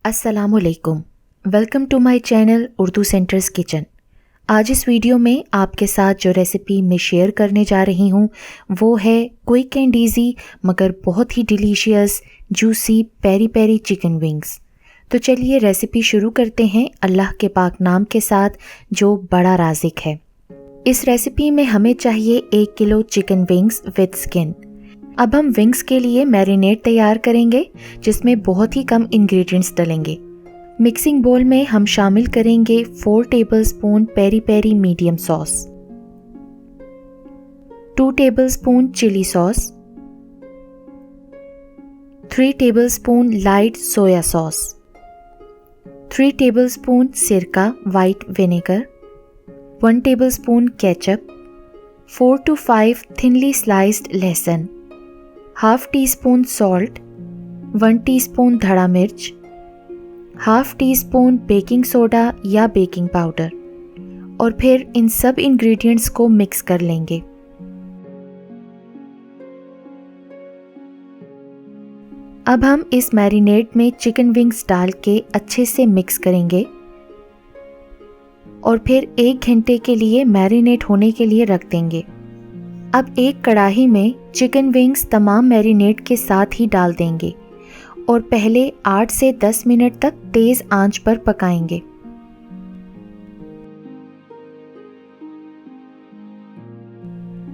अस्सलामुअलैकुम। Welcome to my channel Urdu centre's kitchen. आज इस वीडियो में आपके साथ जो रेसिपी मैं शेयर करने जा रही हूँ वो है क्विक एंड ईजी मगर बहुत ही delicious juicy peri peri chicken wings. तो चलिए रेसिपी शुरू करते हैं अल्लाह के पाक नाम के साथ जो बड़ा राज़िक है। इस रेसिपी में हमें चाहिए 1 kilo chicken wings with skin. अब हम विंग्स के लिए मैरिनेट तैयार करेंगे जिसमें बहुत ही कम इंग्रेडिएंट्स डलेंगे। मिक्सिंग बोल में हम शामिल करेंगे 4 tablespoon peri peri medium sauce, 2 tablespoon chilli sauce, 3 tablespoon light soya sauce, 3 tablespoon सिरका white vinegar, 1 tablespoon ketchup, 4 to 5 thinly sliced लहसुन, half teaspoon salt, 1 teaspoon धड़ा मिर्च, half teaspoon baking soda या बेकिंग पाउडर और फिर इन सब ingredients को mix कर लेंगे। अब हम इस मैरिनेट में चिकन विंग्स डाल के अच्छे से मिक्स करेंगे और फिर 1 घंटे के लिए मैरिनेट होने के लिए रख देंगे। अब एक कढ़ाई में चिकन विंग्स तमाम मैरिनेट के साथ ही डाल देंगे और पहले 8 से 10 मिनट तक तेज आंच पर पकाएंगे।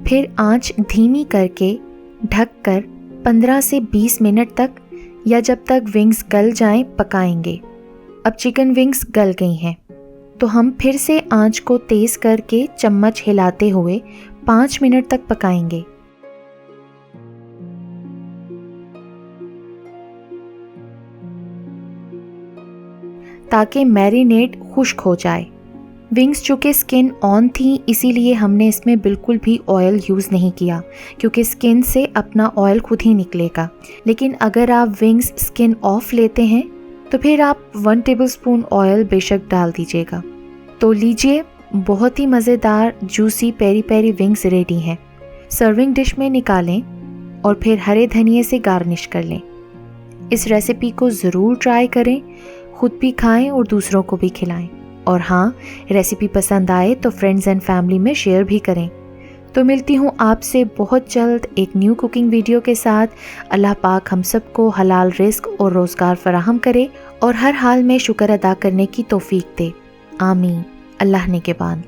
फिर आंच धीमी करके ढककर 15 से 20 मिनट तक या जब तक विंग्स गल जाएं पकाएंगे। अब चिकन विंग्स गल गई हैं तो हम फिर से आंच को तेज करके चम्मच हिलाते हुए 5 मिनट तक पकाएंगे। ताकि मैरिनेट खुश्क हो जाए। विंग्स चूँकि स्किन ऑन थी इसीलिए हमने इसमें बिल्कुल भी ऑयल यूज़ नहीं किया क्योंकि स्किन से अपना ऑयल खुद ही निकलेगा। लेकिन अगर आप विंग्स स्किन ऑफ लेते हैं तो फिर आप 1 टेबलस्पून ऑयल बेशक डाल दीजिएगा। तो लीजिए, बहुत ही मज़ेदार juicy peri peri wings ready हैं। सर्विंग डिश में निकालें और फिर हरे धनिए से गार्निश कर लें। इस रेसिपी को ज़रूर ट्राई करें, खुद भी खाएं और दूसरों को भी खिलाएं। और हाँ, रेसिपी पसंद आए तो फ्रेंड्स एंड फैमिली में शेयर भी करें। तो मिलती हूँ आपसे बहुत जल्द एक न्यू कुकिंग वीडियो के साथ। अल्लाह पाक हम सबको हलाल रिस्क और रोज़गार फराहम करे और हर हाल में शुक्र अदा करने की तौफीक दे। आमीन। अल्लाह ने के बाद।